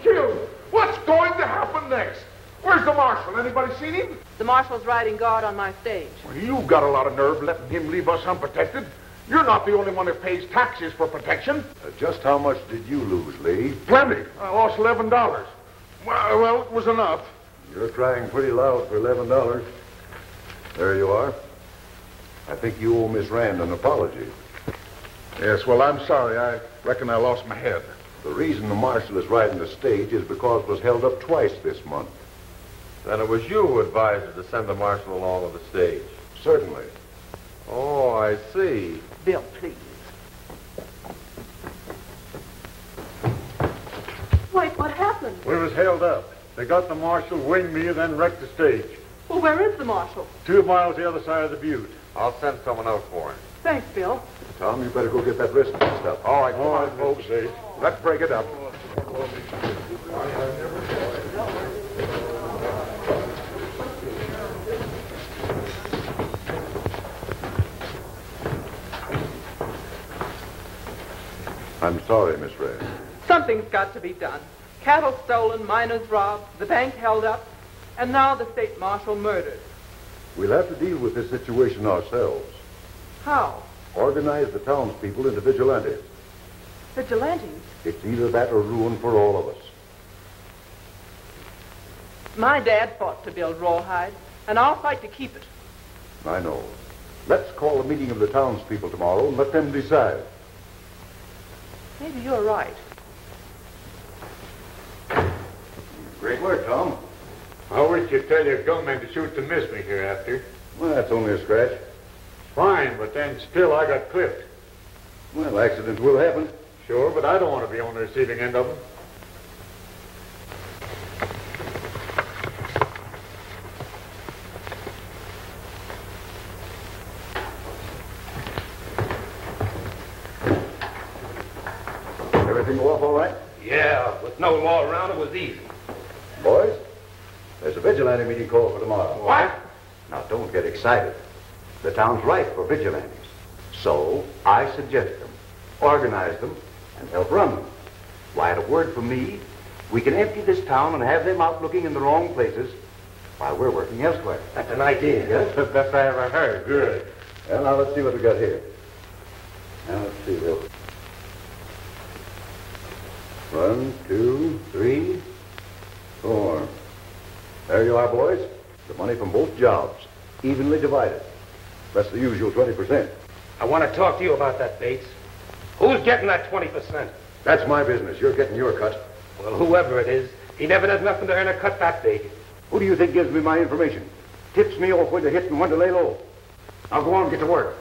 killed. What's going to happen next? Where's the marshal? Anybody seen him? The marshal's riding guard on my stage. Well, you've got a lot of nerve letting him leave us unprotected. You're not the only one who pays taxes for protection. Just how much did you lose, Lee? Plenty. I lost $11. Well, it was enough. You're crying pretty loud for $11. There you are. I think you owe Miss Rand an apology. Yes, well, I'm sorry. I reckon I lost my head. The reason the marshal is riding the stage is because it was held up twice this month. Then it was you who advised her to send the marshal along with the stage? Certainly. Oh, I see. Bill, please. Wait, what happened? We was held up. They got the marshal, winged me, and then wrecked the stage. Well, where is the marshal? 2 miles the other side of the butte. I'll send someone out for him. Thanks, Bill. Tom, you better go get that wrist fixed up. All right, come on, folks. Let's break it up. I'm sorry, Miss Rand. Something's got to be done. Cattle stolen, miners robbed, the bank held up, and now the state marshal murdered. We'll have to deal with this situation ourselves. How? Organize the townspeople into vigilantes. Vigilantes? It's either that or ruin for all of us. My dad fought to build Rawhide, and I'll fight to keep it. I know. Let's call a meeting of the townspeople tomorrow and let them decide. Maybe you're right. Great work, Tom. I wish you'd tell your gunman to shoot to miss me hereafter. Well, that's only a scratch. Fine, but then still I got clipped. Well, accidents will happen. Sure, but I don't want to be on the receiving end of them. Everything go off all right? Yeah, with no law around, it was easy. Boys, there's a vigilante meeting called for tomorrow. What? Now, don't get excited. The town's ripe for vigilantes. So, I suggest them, organize them, and help run them. Why, at a word from me, we can empty this town and have them out looking in the wrong places while we're working elsewhere. That's an idea. Yes? That's the best I ever heard. Good. Well, now let's see what we got here. Now, let's see, Bill. 1, 2, 3, 4. There you are, boys. The money from both jobs, evenly divided. That's the usual 20%. I want to talk to you about that, Bates. Who's getting that 20%? That's my business. You're getting your cut. Well, whoever it is, he never does nothing to earn a cut that big. Who do you think gives me my information? Tips me off when to hit and when to lay low. Now go on and get to work.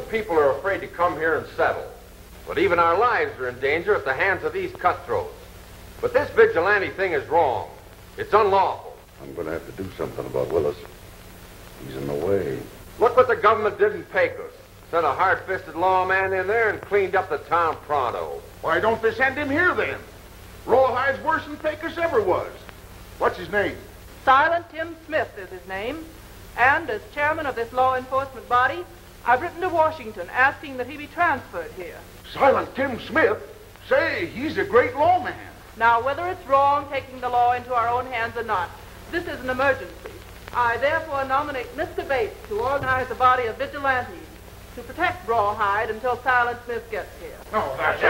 People are afraid to come here and settle. But even our lives are in danger at the hands of these cutthroats. But this vigilante thing is wrong. It's unlawful. I'm going to have to do something about Willis. He's in the way. Look what the government did in Pecos. Sent a hard-fisted lawman in there and cleaned up the town pronto. Why don't they send him here, then? Rawhide's worse than Pecos ever was. What's his name? Silent Tim Smith is his name. And as chairman of this law enforcement body, I've written to Washington asking that he be transferred here. Silent Tim Smith? Say, he's a great lawman. Now, whether it's wrong taking the law into our own hands or not, this is an emergency. I therefore nominate Mr. Bates to organize a body of vigilantes to protect Rawhide until Silent Smith gets here. No, that's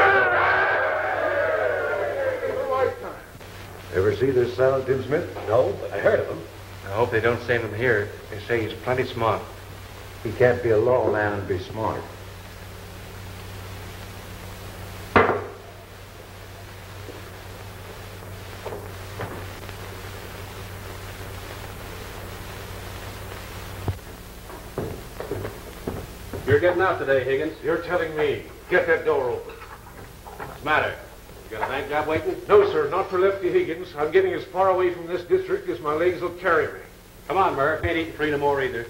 Ever see this Silent Tim Smith? No, but I heard of him. I hope they don't send him here. They say he's plenty smart. He can't be a lawman and be smart. You're getting out today, Higgins. You're telling me. Get that door open. What's the matter? You got a bank job waiting? No, sir, not for Lefty Higgins. I'm getting as far away from this district as my legs will carry me. Come on, Murph. Ain't eating free no more either.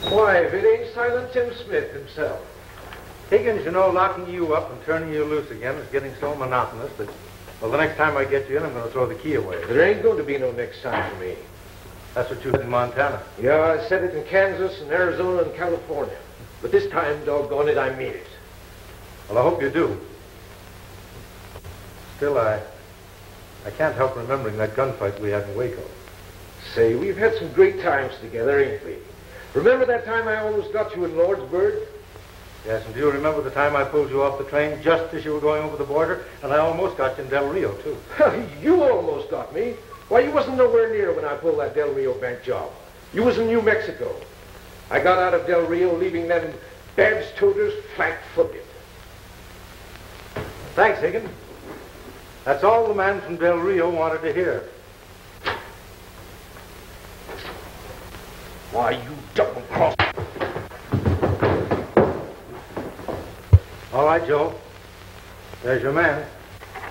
Why, if it ain't Silent Tim Smith himself. Higgins, you know, locking you up and turning you loose again is getting so monotonous that, well, the next time I get you in, I'm going to throw the key away. There ain't going to be no next time for me. That's what you did in Montana. Yeah, I said it in Kansas and Arizona and California. But this time, doggone it, I mean it. Well, I hope you do. Still, I can't help remembering that gunfight we had in Waco. Say, we've had some great times together, ain't we? Remember that time I almost got you in Lordsburg? Yes, and do you remember the time I pulled you off the train just as you were going over the border? And I almost got you in Del Rio, too. You almost got me. Why, you wasn't nowhere near when I pulled that Del Rio bank job. You was in New Mexico. I got out of Del Rio leaving them Babs toters flat-footed. Thanks, Higgins. That's all the man from Del Rio wanted to hear. Why, you double-crossed... All right, Joe. There's your man.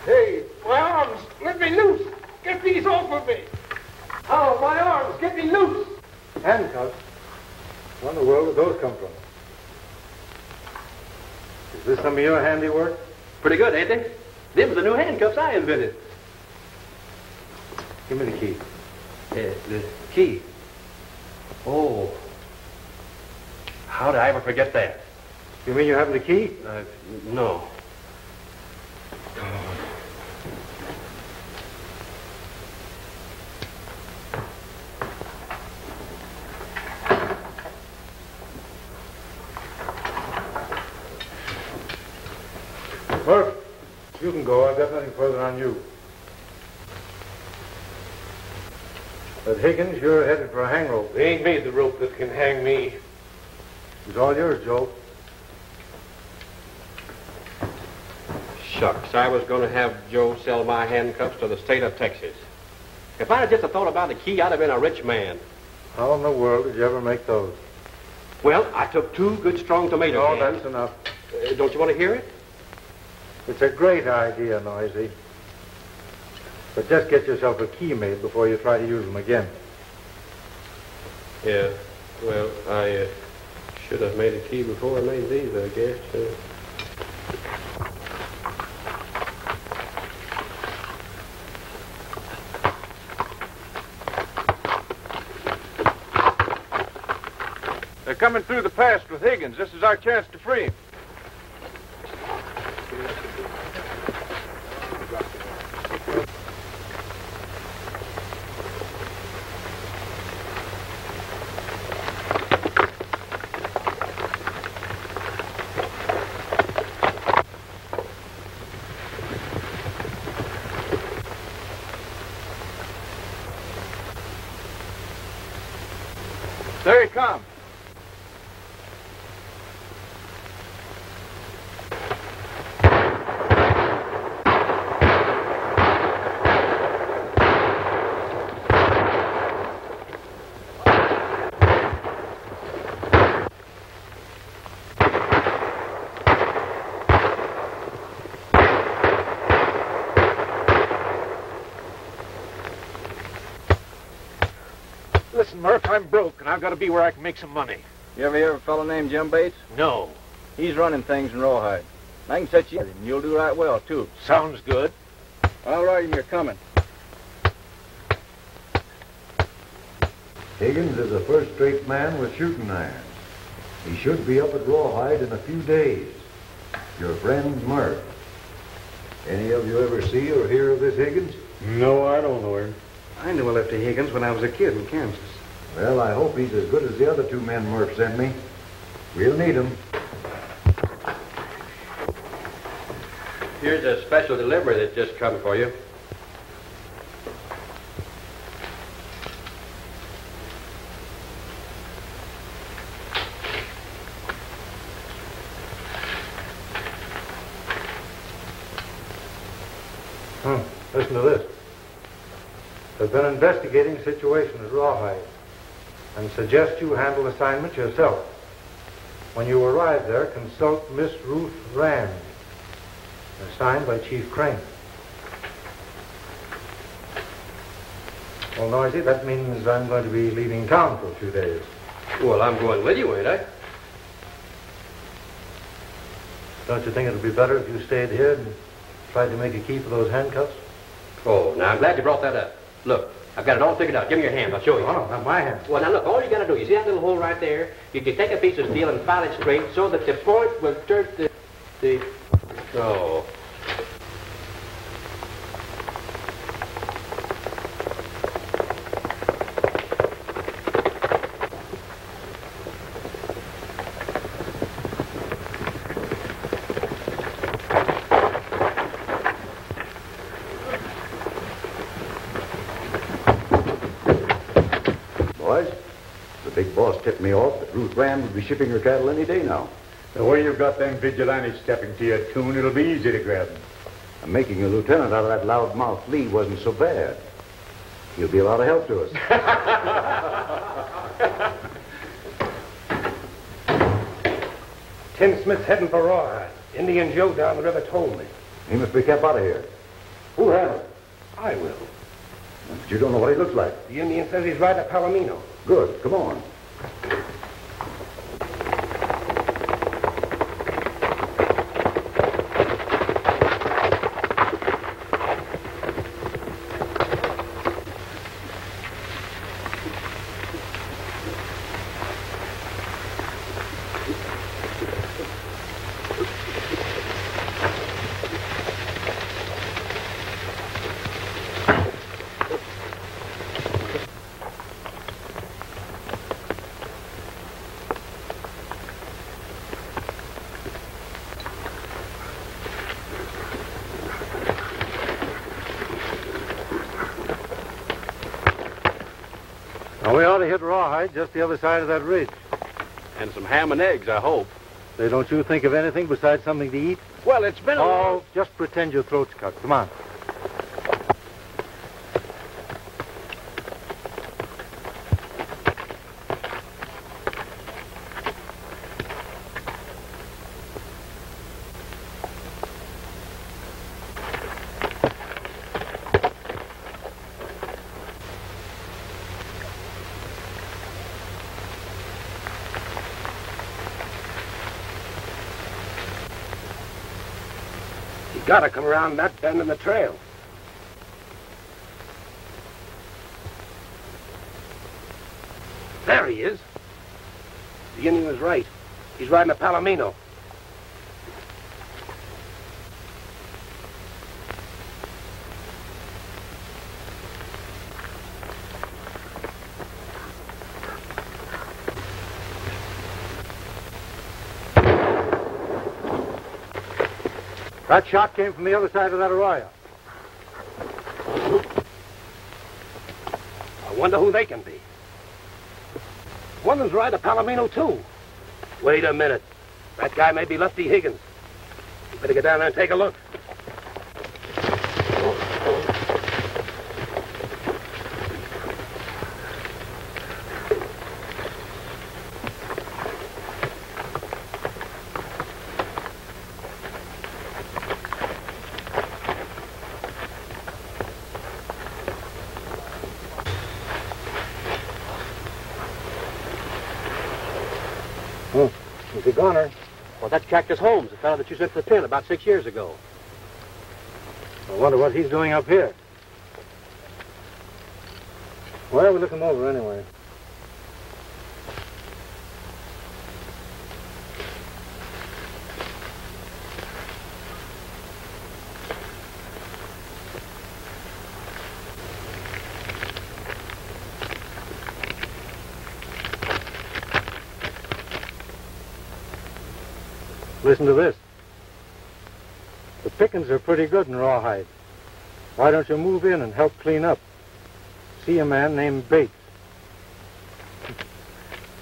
Hey, my arms! Let me loose! Get these off of me! Oh, my arms! Get me loose! Handcuffs? Where in the world did those come from? Is this some of your handiwork? Pretty good, ain't they? Them are the new handcuffs I invented. Give me the key. The key. Oh. How did I ever forget that? You mean you have the key? No. Murph, you can go. I've got nothing further on you. But Higgins, you're headed for a hang rope. They ain't made the rope that can hang me. It's all yours, Joe. Shucks, I was going to have Joe sell my handcuffs to the state of Texas. If I'd have just thought about the key, I'd have been a rich man. How in the world did you ever make those? Well, I took 2 good strong tomato No, cans. that's enough. Don't you want to hear it? It's a great idea, Noisy. But just get yourself a key made before you try to use them again. Yeah. Well, I should have made a key before I made these, I guess. They're coming through the pass with Higgins. This is our chance to free him. There he comes. Listen, Murph, I'm broke, and I've got to be where I can make some money. You ever hear of a fellow named Jim Bates? No. He's running things in Rawhide. I can set you in, and you'll do right well, too. Sounds good. I'll write him you're coming. Higgins is a first-rate man with shooting irons. He should be up at Rawhide in a few days. Your friend, Murph. Any of you ever see or hear of this Higgins? No, I don't know him. I knew a Lefty Higgins when I was a kid in Kansas. Well, I hope he's as good as the other 2 men Murph sent me. We'll need him. Here's a special delivery that just come for you. Listen to this. They've been investigating the situation at Rawhide and suggest you handle assignment yourself. When you arrive there, consult Miss Ruth Rand. Signed by Chief Crane. Well, Noisy, that means I'm going to be leaving town for a few days. Well, I'm going with you, ain't I? Don't you think it would be better if you stayed here and tried to make a key for those handcuffs? Oh, now I'm glad you brought that up. Look, I've got it all figured out. Give me your hand. I'll show you. Oh, no, not my hand. Well, now look, all you got to do, you see that little hole right there? You can take a piece of steel and file it straight so that the point will turn the... Oh. Tipped me off that Ruth Rand would be shipping her cattle any day now. The way you've got them vigilantes stepping to your tune, it'll be easy to grab them. And making a lieutenant out of that loudmouth Lee wasn't so bad. He'll be a lot of help to us. Tim Smith's heading for Rawhide. Indian Joe down the river told me. He must be kept out of here. Who'll handle it? I will. But you don't know what he looks like. The Indian says he's right at Palomino. Good. Come on. Now, we ought to hit Rawhide just the other side of that ridge. And some ham and eggs, I hope. Say, don't you think of anything besides something to eat? Well, it's been a Oh, just pretend your throat's cut. Come on. Gotta come around that bend in the trail. There he is. The Indian was right. He's riding to Palomino. That shot came from the other side of that arroyo. I wonder who they can be. One of them's riding to Palomino, too. Wait a minute. That guy may be Lefty Higgins. You better get down there and take a look. Is he goner? Well, that's Cactus Holmes, the fellow that you sent to the pen about 6 years ago. I wonder what he's doing up here. Well, we'll look him over anyway. Listen to this. The pickings are pretty good in Rawhide. Why don't you move in and help clean up? See a man named Bates.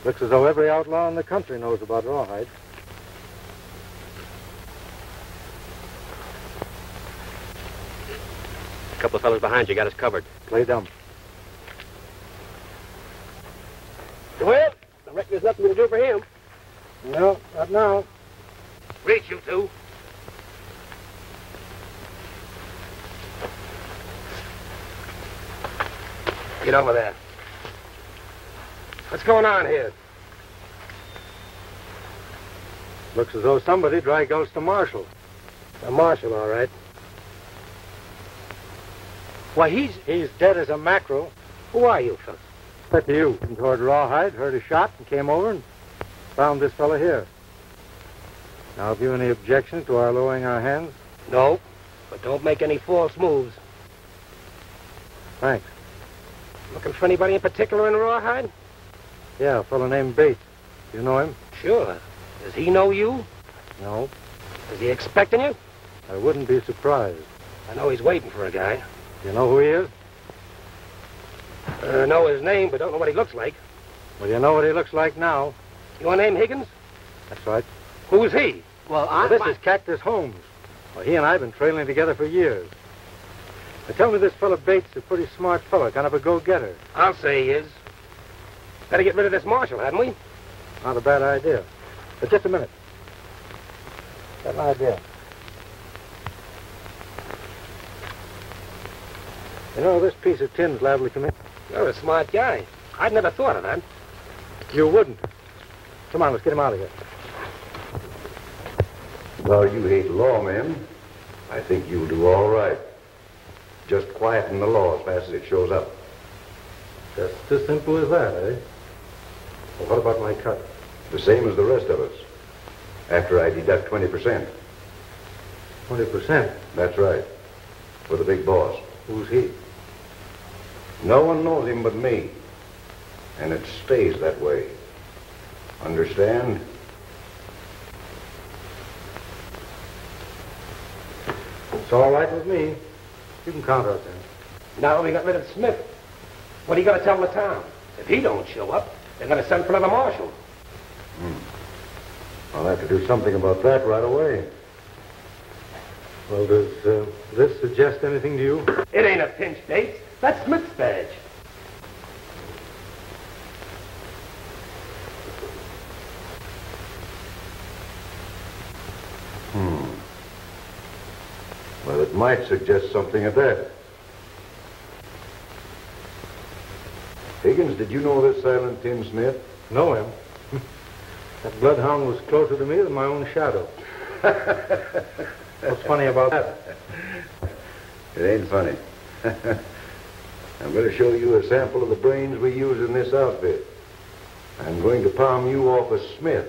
Looks as though every outlaw in the country knows about Rawhide. A couple of fellows behind you got us covered. Play dumb. Well, I reckon there's nothing we can do for him. No, Not now. Reach, you two. Get over there. What's going on here? Looks as though somebody dry gulched the marshal. A marshal, all right. Why, he's dead as a mackerel. Who are you, fellas? But you. Came toward Rawhide, heard a shot, and came over and found this fella here. Now, have you any objection to our lowering our hands? No, but don't make any false moves. Thanks. Looking for anybody in particular in Rawhide? Yeah, a fellow named Bates. You know him? Sure. Does he know you? No. Is he expecting you? I wouldn't be surprised. I know he's waiting for a guy. You know who he is? Know his name, but don't know what he looks like. Well, you know what he looks like now. Your name Higgins? That's right. Who's he? Well, this is Cactus Holmes. Well, he and I have been trailing together for years. Now, tell me this fellow Bates is a pretty smart fellow, kind of a go-getter. I'll say he is. Better get rid of this marshal, hadn't we? Not a bad idea. But just a minute. Got an idea. You know, this piece of tin's liable to come in. You're a smart guy. I'd never thought of that. You wouldn't. Come on, let's get him out of here. Well, you hate lawmen. I think you'll do all right. Just quieten the law as fast as it shows up. Just as simple as that, eh? Well, what about my cut? The same as the rest of us. After I deduct 20%. 20%? That's right. For the big boss. Who's he? No one knows him but me. And it stays that way. Understand? It's all right with me. You can count us in. Now we got rid of Smith. What are you going to tell the town? If he don't show up, they're going to send for another marshal. I'll have to do something about that right away. Well, does this suggest anything to you? It ain't a pinch, Bates. That's Smith's badge. Well, it might suggest something at that. Higgins, did you know this silent Tim Smith? Know him. That bloodhound was closer to me than my own shadow. What's funny about that? It ain't funny. I'm going to show you a sample of the brains we use in this outfit. I'm going to palm you off as Smith,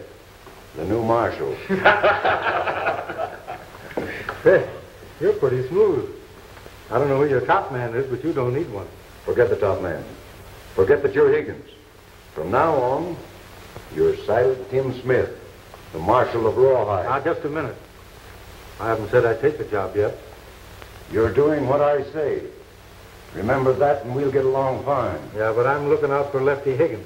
the new marshal. Hey, you're pretty smooth. I don't know who your top man is, but you don't need one. Forget the top man. Forget that you're Higgins. From now on, you're Silent Tim Smith, the marshal of Rawhide. Now, just a minute. I haven't said I'd take the job yet. You're doing what I say. Remember that, and we'll get along fine. Yeah, but I'm looking out for Lefty Higgins.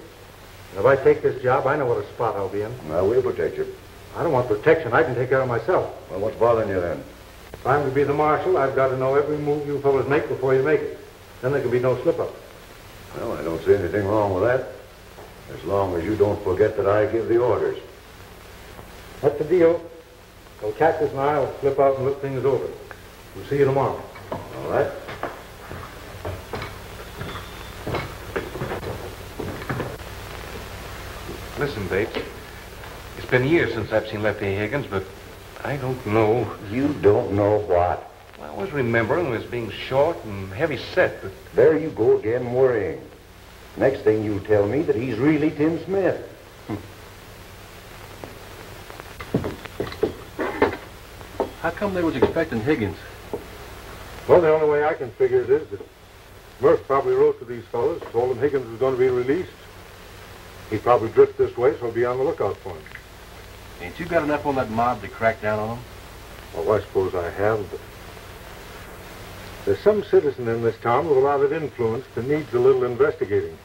And if I take this job, I know what a spot I'll be in. Now, we'll protect you. I don't want protection. I can take care of myself. Well, what's bothering you then? If I'm to be the marshal, I've got to know every move you fellas make before you make it. Then there can be no slip-up. Well, I don't see anything wrong with that. As long as you don't forget that I give the orders. That's the deal. So Cactus and I will slip out and look things over. We'll see you tomorrow. All right. Listen, Bates. It's been years since I've seen Lefty Higgins, but I don't know. You don't know what? I always remember him as being short and heavy set, but... There you go again worrying. Next thing you tell me that he's really Tim Smith. How come they was expecting Higgins? Well, the only way I can figure it is that Murph probably wrote to these fellas, told them Higgins was going to be released. He'd probably drift this way, so be on the lookout for him. Ain't you got enough on that mob to crack down on them? Well, I suppose I have, but there's some citizen in this town with a lot of influence that needs a little investigating.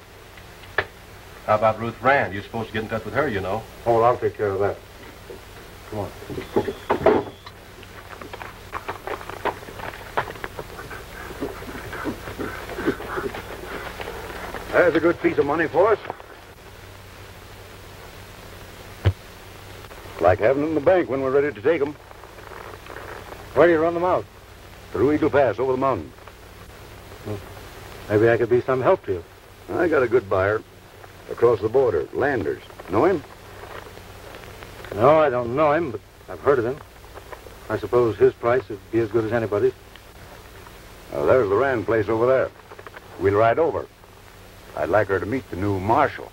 How about Ruth Rand? You're supposed to get in touch with her, you know. Oh, I'll take care of that. Come on. There's a good piece of money for us. like having them in the bank when we're ready to take them. Where do you run them out? Through Eagle Pass, over the mountain. Maybe I could be some help to you. I got a good buyer. Across the border, Landers. Know him? No, I don't know him, but I've heard of him. I suppose his price would be as good as anybody's. There's the Rand place over there. We'll ride over. I'd like her to meet the new marshal.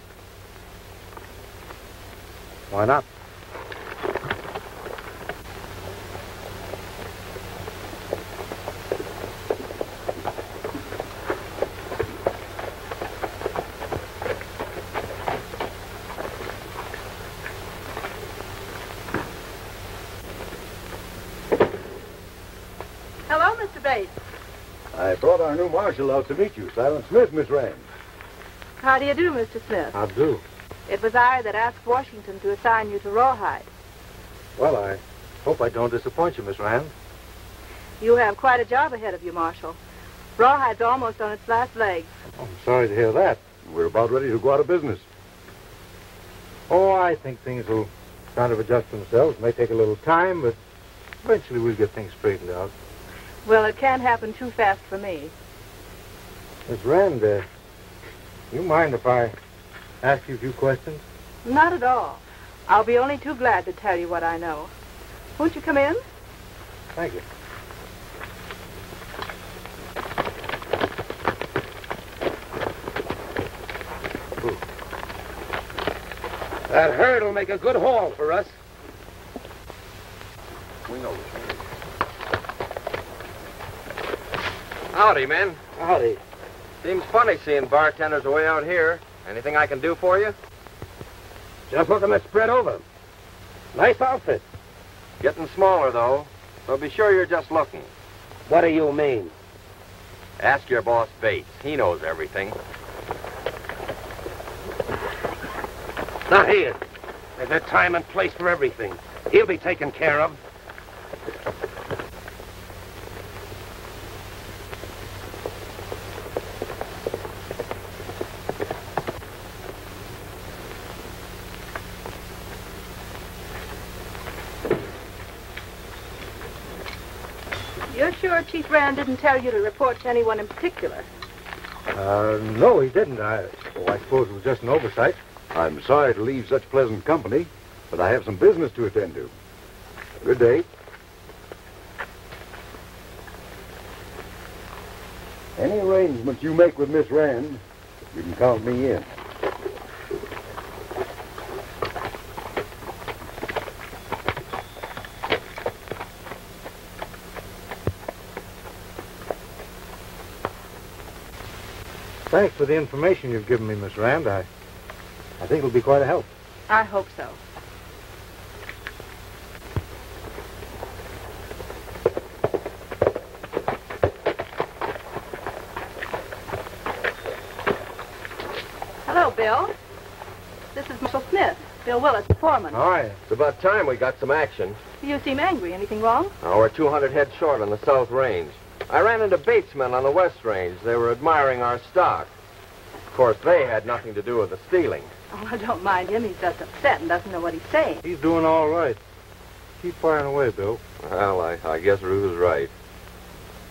Why not? Hello, Mr. Bates. I brought our new marshal out to meet you, Silent Smith, Miss Rand. How do you do, Mr. Smith? How do? It was I that asked Washington to assign you to Rawhide. Well, I hope I don't disappoint you, Miss Rand. You have quite a job ahead of you, Marshal. Rawhide's almost on its last legs. I'm sorry to hear that. We're about ready to go out of business. Oh, I think things will kind of adjust themselves. It may take a little time, but eventually we'll get things straightened out. Well, it can't happen too fast for me. Miss Rand, you mind if I ask you a few questions? Not at all. I'll be only too glad to tell you what I know. Won't you come in? Thank you. That herd will make a good haul for us. We know. Howdy, men. Howdy. Seems funny seeing bartenders away out here. Anything I can do for you? Just looking to spread over. Nice outfit. Getting smaller, though. So be sure you're just looking. What do you mean? Ask your boss, Bates. He knows everything. Now here. There's a time and place for everything. He'll be taken care of. You're sure Chief Rand didn't tell you to report to anyone in particular? No, he didn't. I suppose it was just an oversight. I'm sorry to leave such pleasant company, but I have some business to attend to. Good day. Any arrangements you make with Miss Rand, you can count me in. Thanks for the information you've given me, Miss Rand. I think it'll be quite a help. I hope so. Hello, Bill. This is Marshal Smith, Bill Willis, the foreman. All right. It's about time we got some action. You seem angry. Anything wrong? We're 200 head short on the South Range. I ran into Batesmen on the West Range. They were admiring our stock. Of course, they had nothing to do with the stealing. Oh, I don't mind him. He's just upset and doesn't know what he's saying. He's doing all right. Keep firing away, Bill. Well, I guess Ruth is right.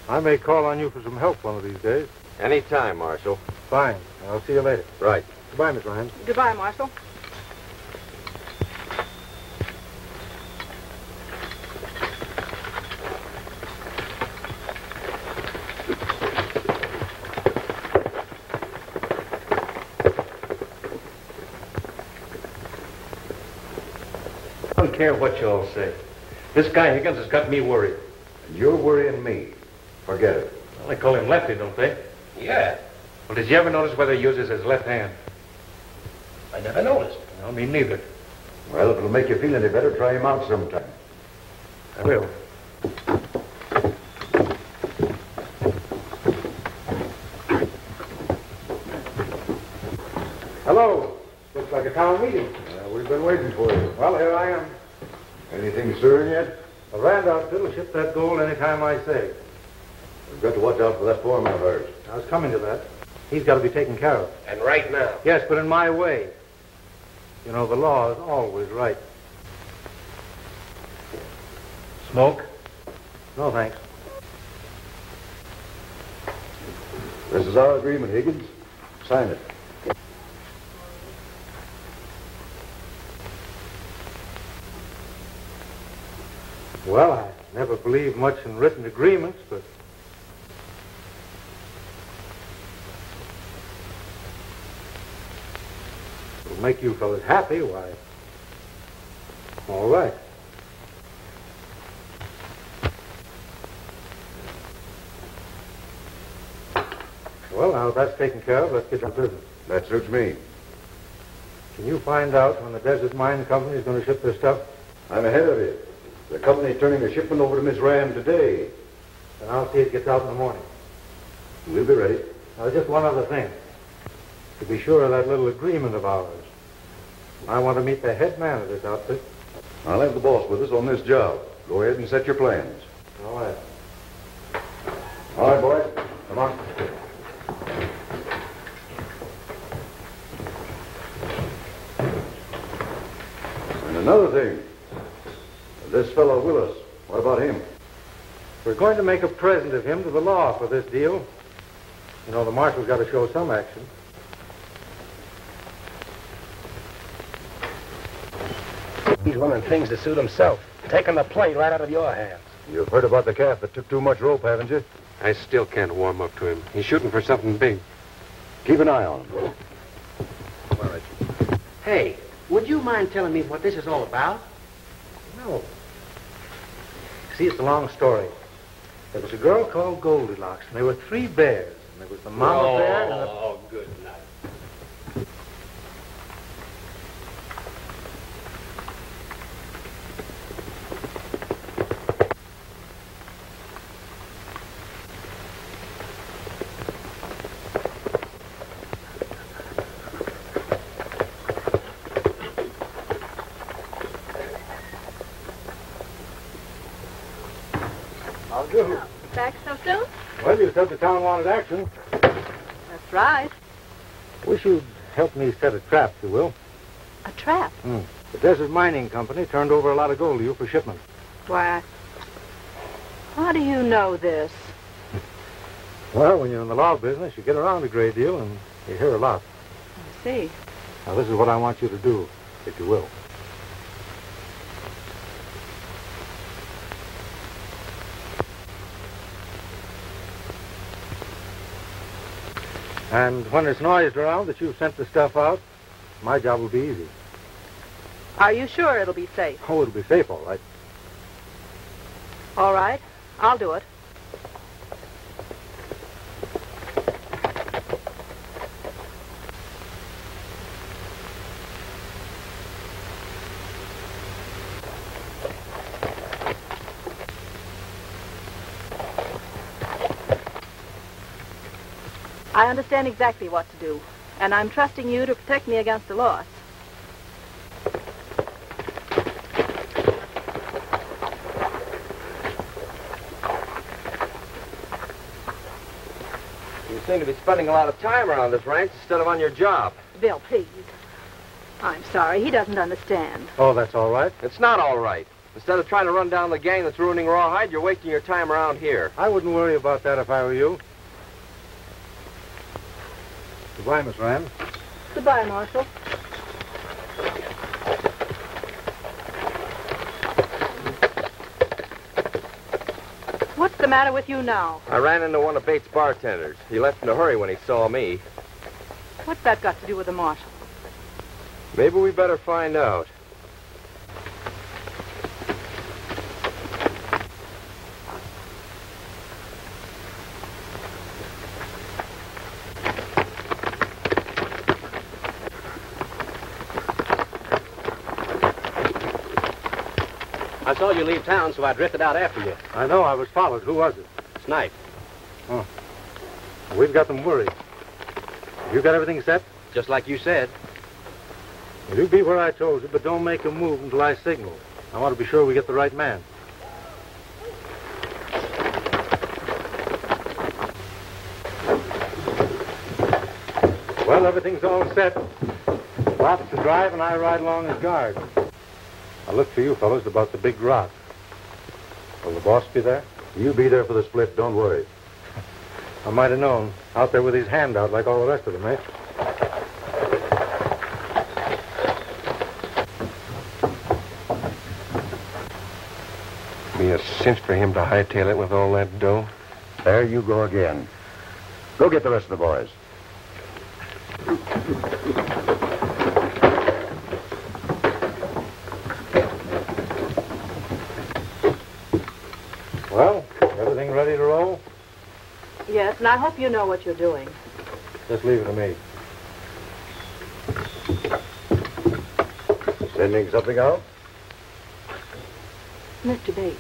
I may call on you for some help one of these days. Any time, Marshal. Fine. I'll see you later. Right. Goodbye, Miss Rand. Goodbye, Marshal. I don't care what you all say. This guy Higgins has got me worried. And you're worrying me. Forget it. Well, they call him Lefty, don't they? Yeah. Well, did you ever notice whether he uses his left hand? I never noticed. No, me neither. Well, if it'll make you feel any better, try him out sometime. I will. Hello. Looks like a town meeting. We've been waiting for you. Well, here I am. Anything stirring yet? The Rand outfit will ship that gold any time I say. We've got to watch out for that foreman of ours. I was coming to that. He's got to be taken care of. And right now. Yes, but in my way. You know, the law is always right. Smoke? No, thanks. This is our agreement, Higgins. Sign it. Well, I never believed much in written agreements, but... it'll make you fellas happy, why... all right. Well, now that's taken care of, let's get down to business. That suits me. Can you find out when the Desert Mine Company is going to ship their stuff? I'm ahead of it. The company's turning the shipment over to Miss Ram today. Then I'll see it gets out in the morning. We'll be ready. Now, just one other thing. To be sure of that little agreement of ours. I want to meet the head man of this outfit. I'll have the boss with us on this job. Go ahead and set your plans. All right. All right, boys. Come on. And another thing. This fellow Willis, what about him? We're going to make a present of him to the law for this deal. You know, the marshal's got to show some action. He's running things to suit himself, taking the plate right out of your hands. You've heard about the calf that took too much rope, haven't you? I still can't warm up to him. He's shooting for something big. Keep an eye on him. All right. Hey, would you mind telling me what this is all about? No. See, it's a long story. There was a girl called Goldilocks, and there were 3 bears. And there was the mama bear and the... Oh, good night. I'll do. Back so soon? Well, you said the town wanted action. That's right. Wish you'd help me set a trap, if you will. A trap? The Desert Mining Company turned over a lot of gold to you for shipment. Why, how do you know this? Well, when you're in the law business, you get around a great deal, and you hear a lot. I see. Now, this is what I want you to do, if you will. And when it's noised around that you've sent the stuff out, my job will be easy. Are you sure it'll be safe? Oh, it'll be safe, all right. All right. I'll do it. I understand exactly what to do, and I'm trusting you to protect me against the loss. You seem to be spending a lot of time around this ranch instead of on your job. Bill, please. I'm sorry. He doesn't understand. Oh, that's all right. It's not all right. Instead of trying to run down the gang that's ruining Rawhide, you're wasting your time around here. I wouldn't worry about that if I were you. Goodbye, Miss Ram. Goodbye, Marshal. What's the matter with you now? I ran into one of Bates' bartenders. He left in a hurry when he saw me. What's that got to do with the Marshal? Maybe we better find out. I saw you leave town, so I drifted out after you. I know. I was followed. Who was it? Snipe. Oh. We've got them worried. You got everything set? Just like you said. Well, you be where I told you, but don't make a move until I signal. I want to be sure we get the right man. Well, everything's all set. Bob's to drive, and I ride along as guard. I'll look for you fellows about the big rock. Will the boss be there? You be there for the split, don't worry. I might have known. Out there with his hand out like all the rest of them, eh? Be a cinch for him to hightail it with all that dough. There you go again. Go get the rest of the boys. Well, everything ready to roll? Yes, and I hope you know what you're doing. Just leave it to me. Sending something out? Mr. Bates,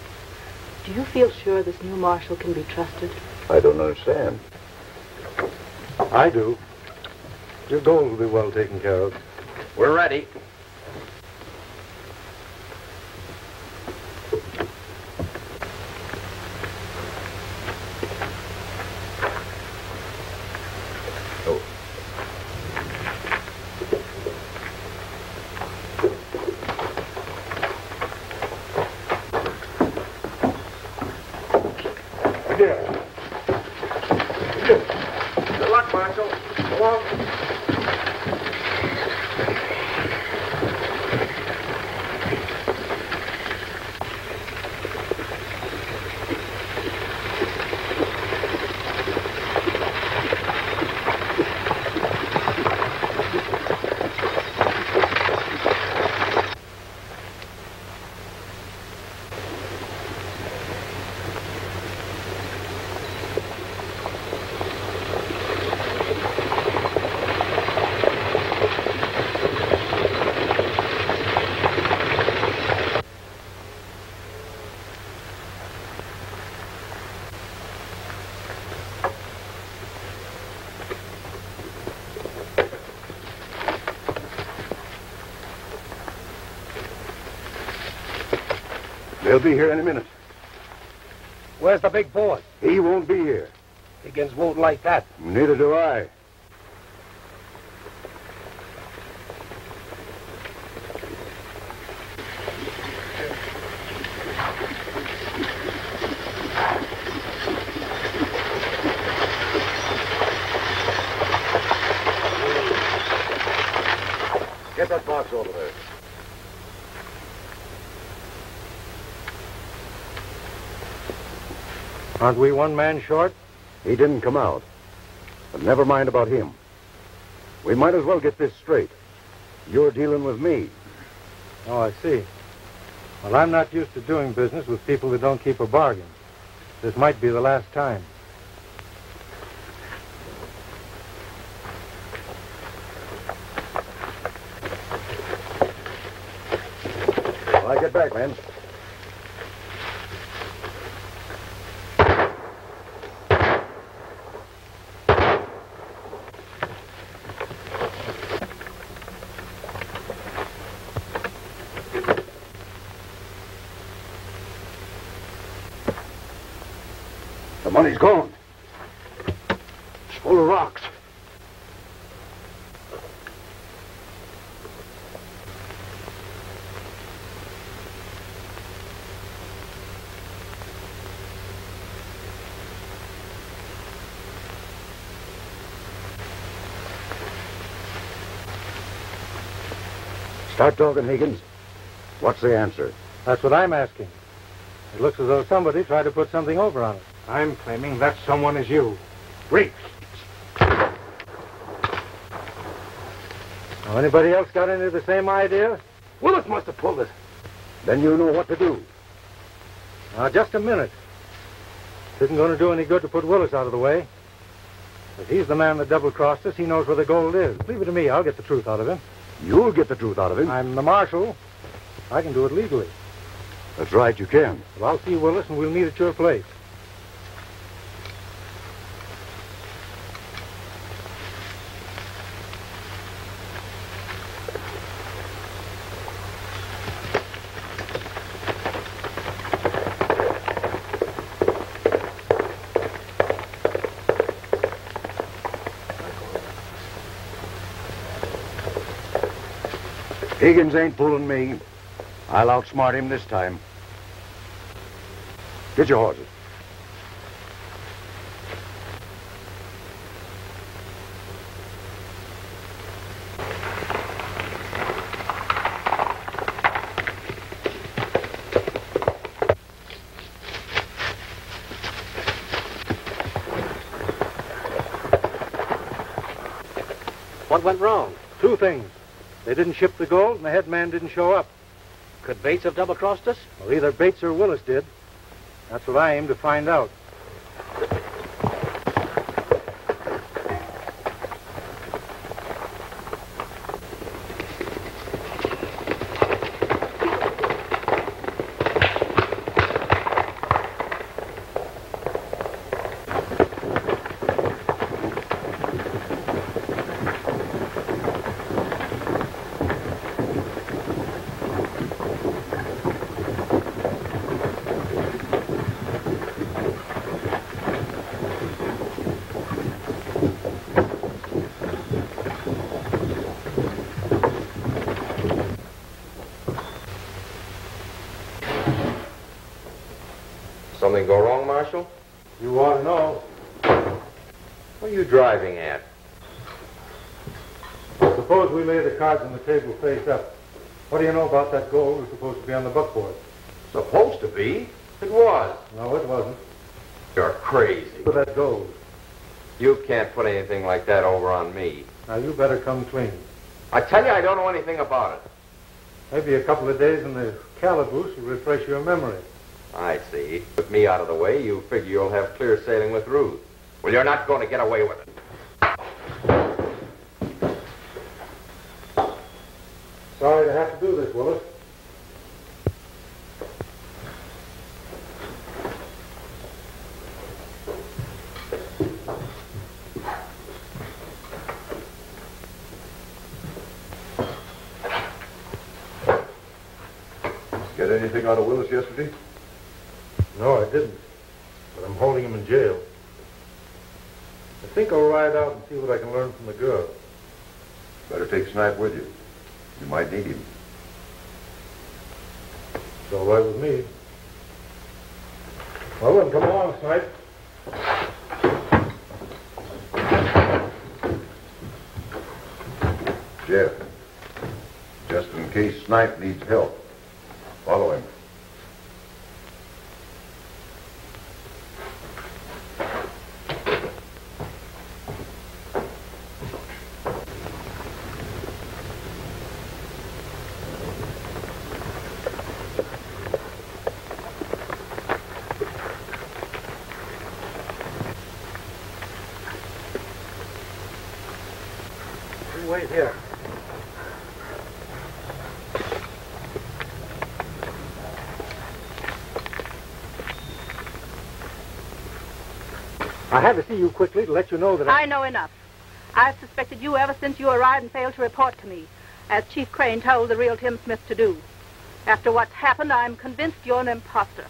do you feel sure this new marshal can be trusted? I don't understand. I do. Your gold will be well taken care of. We're ready. Good luck, Marshal. Go on. They'll be here any minute. Where's the big boss? He won't be here. Higgins won't like that. Neither do I. Get that box over there. Aren't we one man short? He didn't come out. But never mind about him. We might as well get this straight. You're dealing with me. Oh, I see. Well, I'm not used to doing business with people that don't keep a bargain. This might be the last time. Well, I get back, man. The money's gone. It's full of rocks. Start talking, Higgins. What's the answer? That's what I'm asking. It looks as though somebody tried to put something over on us. I'm claiming that someone is you. Reach. Now, anybody else got any of the same idea? Willis must have pulled it. Then you know what to do. Now, just a minute. It isn't going to do any good to put Willis out of the way. If he's the man that double-crossed us, he knows where the gold is. Leave it to me. I'll get the truth out of him. You'll get the truth out of him. I'm the marshal. I can do it legally. That's right, you can. Well, I'll see Willis, and we'll meet at your place. Higgins ain't fooling me. I'll outsmart him this time. Get your horses. What went wrong? Two things. They didn't ship the gold, and the head man didn't show up. Could Bates have double-crossed us? Well, either Bates or Willis did. That's what I aim to find out. Something go wrong, Marshal? You want to know? What are you driving at? Suppose we lay the cards on the table face up. What do you know about that gold was supposed to be on the buckboard? Supposed to be? It was. No, it wasn't. You're crazy. For that gold. You can't put anything like that over on me. Now, you better come clean. I tell you, I don't know anything about it. Maybe a couple of days in the calaboose will refresh your memory. I see. With me out of the way, you figure you'll have clear sailing with Ruth. Well, you're not going to get away with it. Sorry to have to do this, Willis. Get anything out of Willis yesterday? No, I didn't. But I'm holding him in jail. I think I'll ride out and see what I can learn from the girl. Better take Snipe with you. You might need him. It's all right with me. Well, then, come along, Snipe. Jeff, just in case Snipe needs help, follow him. Wait here. I had to see you quickly to let you know that I know enough. I've suspected you ever since you arrived and failed to report to me, as Chief Crane told the real Tim Smith to do. After what's happened, I'm convinced you're an imposter.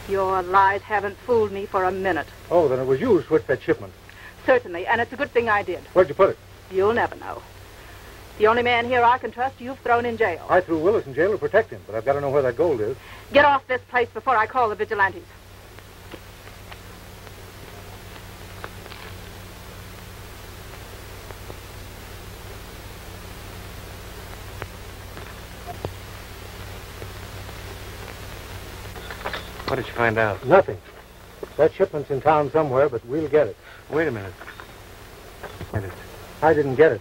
Your lies haven't fooled me for a minute. Oh, then it was you who switched that shipment. Certainly, and it's a good thing I did. Where'd you put it? You'll never know. The only man here I can trust you've thrown in jail. I threw Willis in jail to protect him, but I've got to know where that gold is. Get off this place before I call the vigilantes. What did you find out? Nothing. That shipment's in town somewhere, but we'll get it. Wait a minute. Get it. I didn't get it.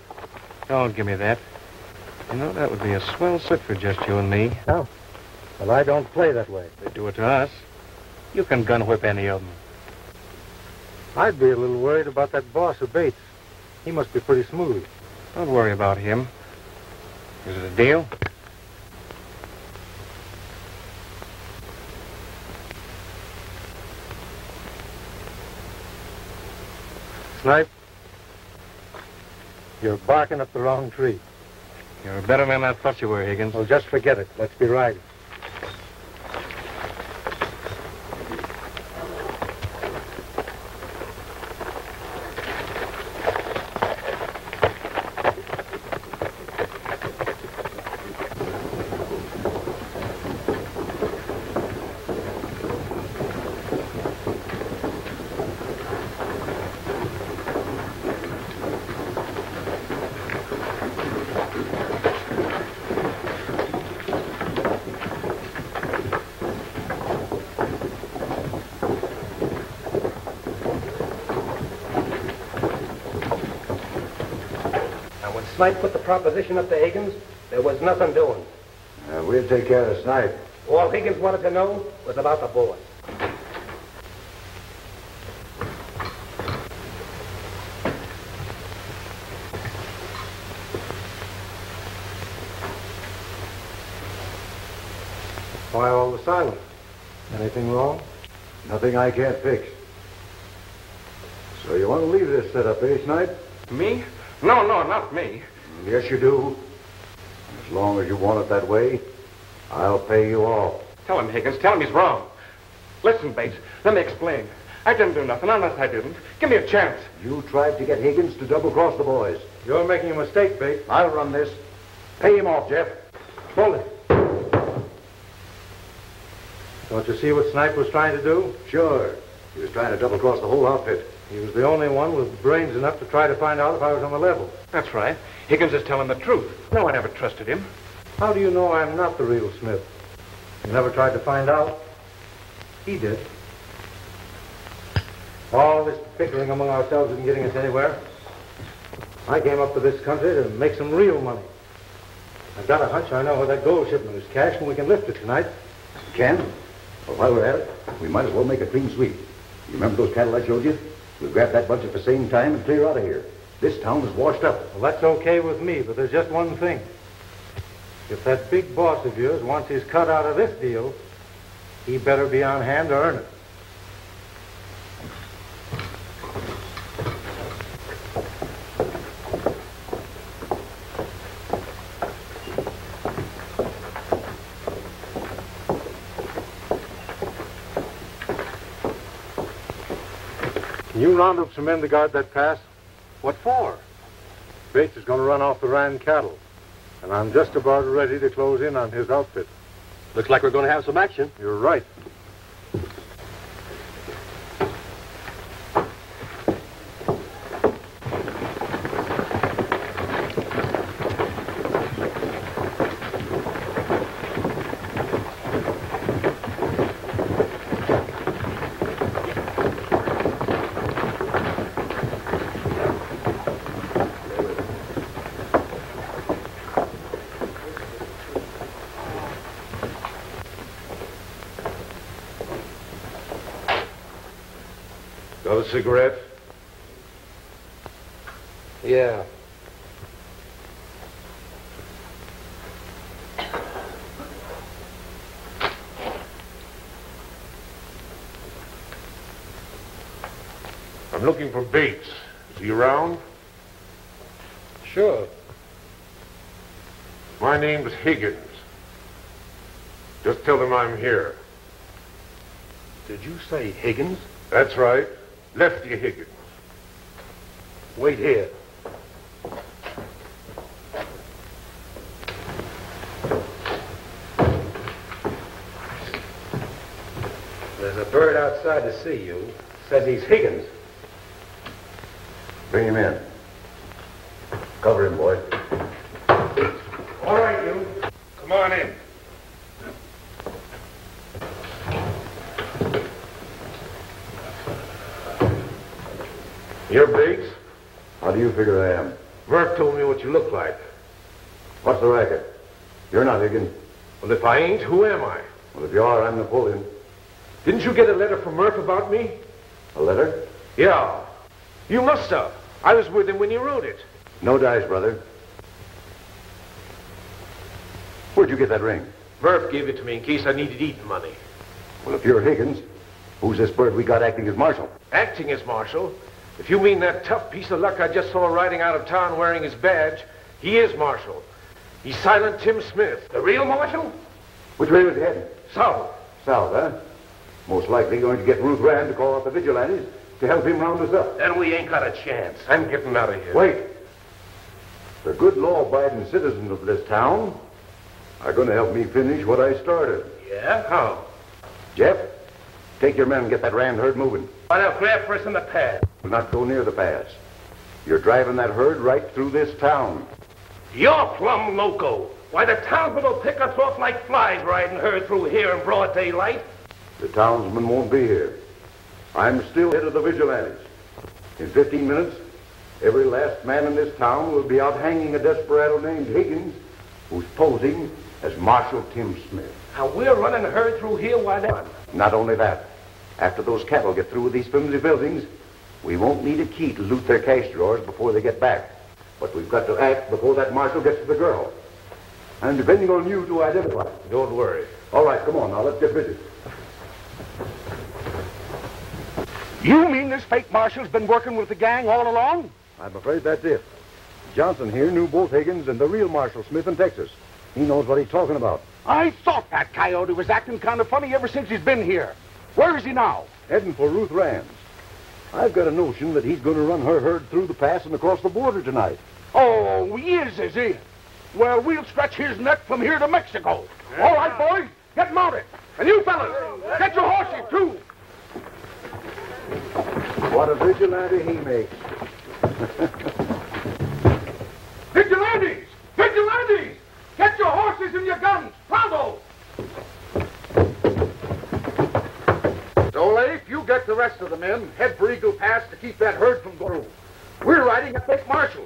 Don't give me that. You know, that would be a swell sit for just you and me. No. Well, I don't play that way. They do it to us. You can gun whip any of them. I'd be a little worried about that boss of Bates. He must be pretty smooth. Don't worry about him. Is it a deal? Snipe, you're barking up the wrong tree. You're a better man than I thought you were, Higgins. Well, just forget it. Let's be riding. Snipe put the proposition up to Higgins, there was nothing doing. We'll take care of Snipe. All Higgins wanted to know was about the boys. Why all the silence? Anything wrong? Nothing I can't fix. So you want to leave this setup, eh, Snipe? Me? No, not me. Yes, you do. As long as you want it that way, I'll pay you off. Tell him, Higgins. Tell him he's wrong. Listen, Bates, let me explain. I didn't do nothing. Honest, I didn't. Give me a chance. You tried to get Higgins to double-cross the boys. You're making a mistake, Bates. I'll run this. Pay him off, Jeff. Hold it. Don't you see what Snipe was trying to do? Sure. He was trying to double-cross the whole outfit. He was the only one with brains enough to try to find out if I was on the level. That's right. Higgins is telling the truth. No one ever trusted him. How do you know I'm not the real Smith? You never tried to find out? He did. All this bickering among ourselves isn't getting us anywhere. I came up to this country to make some real money. I've got a hunch I know where that gold shipment is cached, and we can lift it tonight. Ken? Well, while we're at it, we might as well make a clean sweep. You remember those cattle I showed you? We'll grab that bunch at the same time and clear out of here. This town is washed up. Well, that's okay with me, but there's just one thing. If that big boss of yours wants his cut out of this deal, he better be on hand to earn it. Can you round up some men to guard that pass? What for? Bates is going to run off the Rand cattle, and I'm just about ready to close in on his outfit. Looks like we're going to have some action. You're right. Got a cigarette? Yeah. I'm looking for Bates. Is he around? Sure. My name's Higgins. Just tell him I'm here. Did you say Higgins? That's right. Lefty Higgins. Wait here. There's a bird outside to see you. Says he's Higgins. Bring him in. Cover him, boy. All right, you. Come on in. You're Bates? How do you figure I am? Murph told me what you look like. What's the racket? You're not Higgins. Well, if I ain't, who am I? Well, if you are, I'm Napoleon. Didn't you get a letter from Murph about me? A letter? Yeah. You must have. I was with him when he wrote it. No dice, brother. Where'd you get that ring? Murph gave it to me in case I needed eating money. Well, if you're Higgins, who's this bird we got acting as marshal? Acting as marshal? If you mean that tough piece of luck I just saw riding out of town wearing his badge, he is marshal. He's Silent Tim Smith. The real marshal? Which way was he heading? South. South, huh? Most likely going to get Ruth Rand to call out the vigilantes to help him round us up. Then we ain't got a chance. I'm getting out of here. Wait. The good law-abiding citizens of this town are going to help me finish what I started. Yeah? How? Jeff, take your men and get that Rand herd moving. Why, they'll grab first in the pass. We'll not go near the pass. You're driving that herd right through this town. You're plumb loco. Why, the townsmen will pick us off like flies riding herd through here in broad daylight. The townsmen won't be here. I'm still head of the vigilantes. In 15 minutes, Every last man in this town will be out hanging a desperado named Higgins who's posing as Marshal Tim Smith. Now, we're running a herd through here, why that? Not only that, after those cattle get through with these flimsy buildings, we won't need a key to loot their cash drawers before they get back. But we've got to act before that marshal gets to the girl. And depending on you to identify. Don't worry. All right, come on now, let's get busy. You mean this fake marshal's been working with the gang all along? I'm afraid that's it. Johnson here knew both Higgins and the real Marshal Smith in Texas. He knows what he's talking about. I thought that coyote was acting kind of funny ever since he's been here. Where is he now? Heading for Ruth Rand's. I've got a notion that he's going to run her herd through the pass and across the border tonight. Oh, he is he? Well, we'll stretch his neck from here to Mexico. All right, boys, get mounted. And you fellas, get your horses, too. What a vigilante he makes. Vigilantes! Vigilantes! Get your horses and your guns! Pronto! Dole, you get the rest of the men. Head for Eagle Pass to keep that herd from going through. We're riding a fake marshal.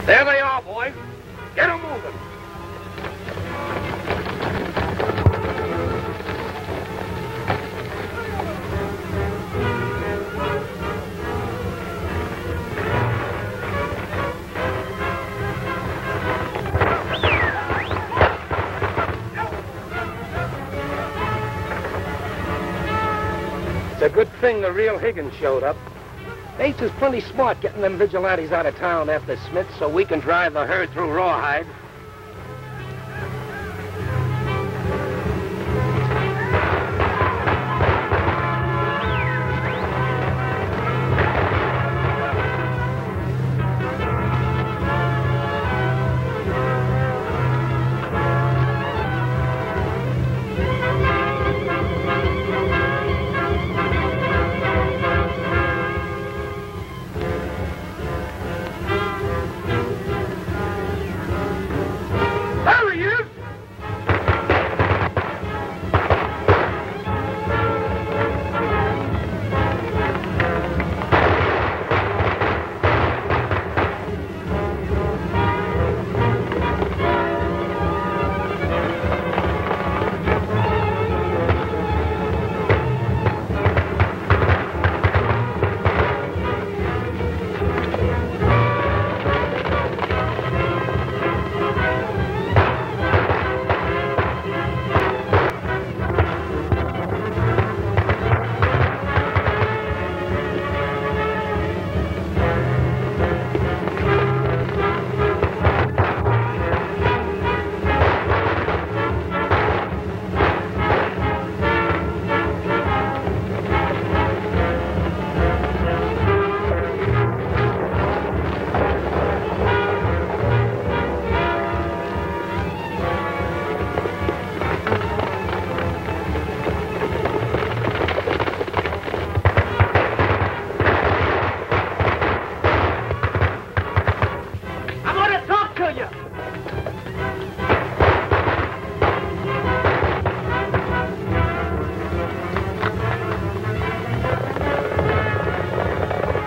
There they are, boys. Get them moving. It's a good thing the real Higgins showed up. Bates is plenty smart getting them vigilantes out of town after Smith so we can drive the herd through Rawhide.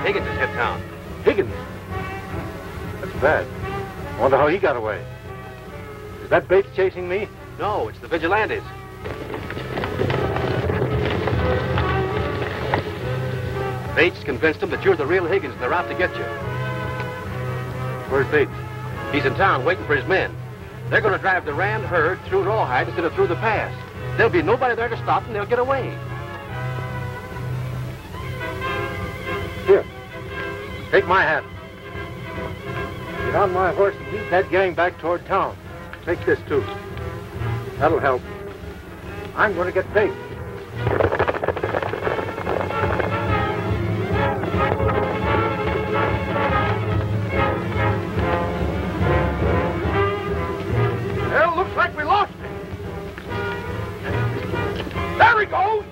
Higgins has hit town. Higgins? That's bad. I wonder how he got away. Is that Bates chasing me? No, it's the vigilantes. Bates convinced them that you're the real Higgins and they're out to get you. Where's Bates? He's in town waiting for his men. They're going to drive the Rand herd through Rawhide instead of through the pass. There'll be nobody there to stop them. They'll get away. Here. Take my hat. Get on my horse and lead that gang back toward town. Take this, too. That'll help. I'm going to get Bates. goes!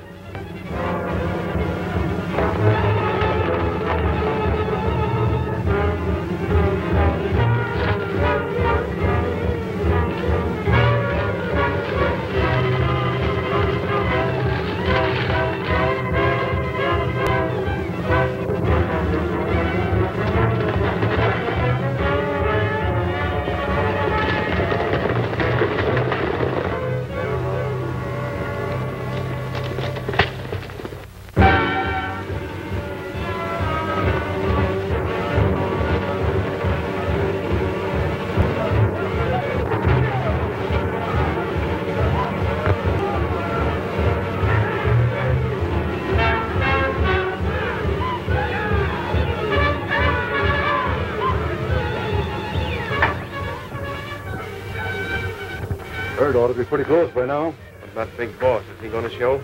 Herd ought to be pretty close by now. What about Big Boss? Is he going to show?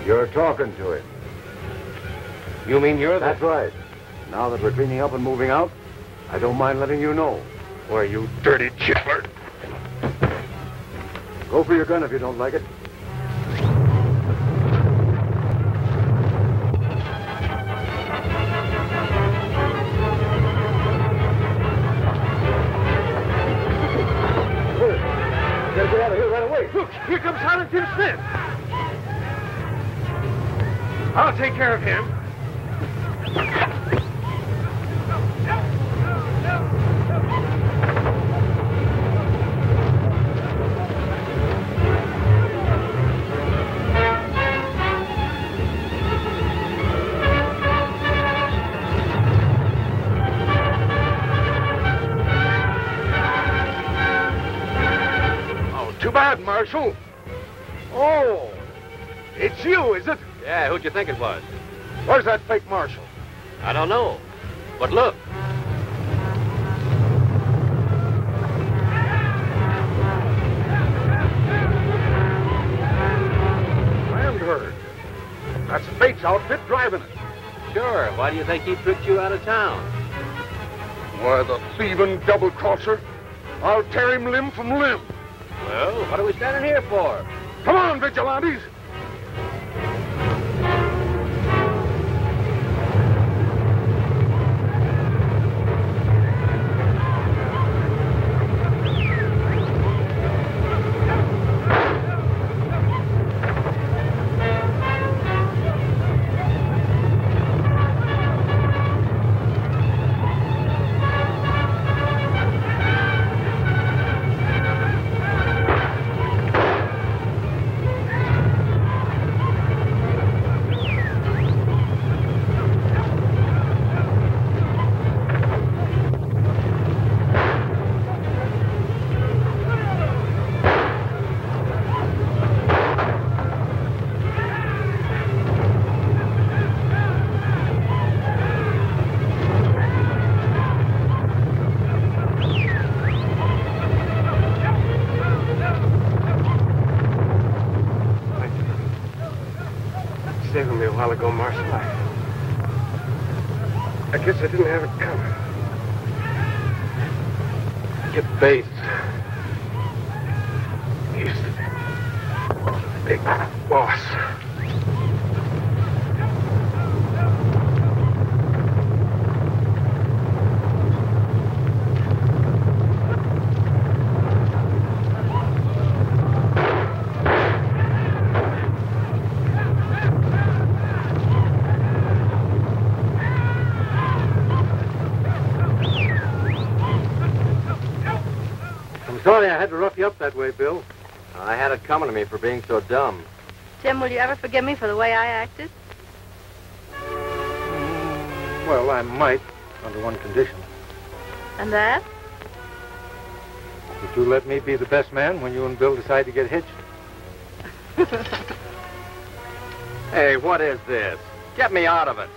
You're talking to him. You mean you're the... That's right. Now that we're cleaning up and moving out, I don't mind letting you know. Why, you dirty chipper. Go for your gun if you don't like it. Get out of here right away. Look, here comes Silent Tim Smith. I'll take care of him. Too bad, Marshal. Oh, it's you, is it? Yeah, who'd you think it was? Where's that fake Marshal? I don't know. But look. Land herd. That's Bates' outfit driving it. Sure. Why do you think he tricked you out of town? Why, the thieving double-crosser. I'll tear him limb from limb. Well, what are we standing here for? Come on, vigilantes. Saving me a while ago, Marshal. I guess I didn't have it coming. Get Bates. He's the big boss. Sorry I had to rough you up that way, Bill. I had it coming to me for being so dumb. Tim, will you ever forgive me for the way I acted? Well, I might, under one condition. And that? That you let me be the best man when you and Bill decide to get hitched. Hey, what is this? Get me out of it.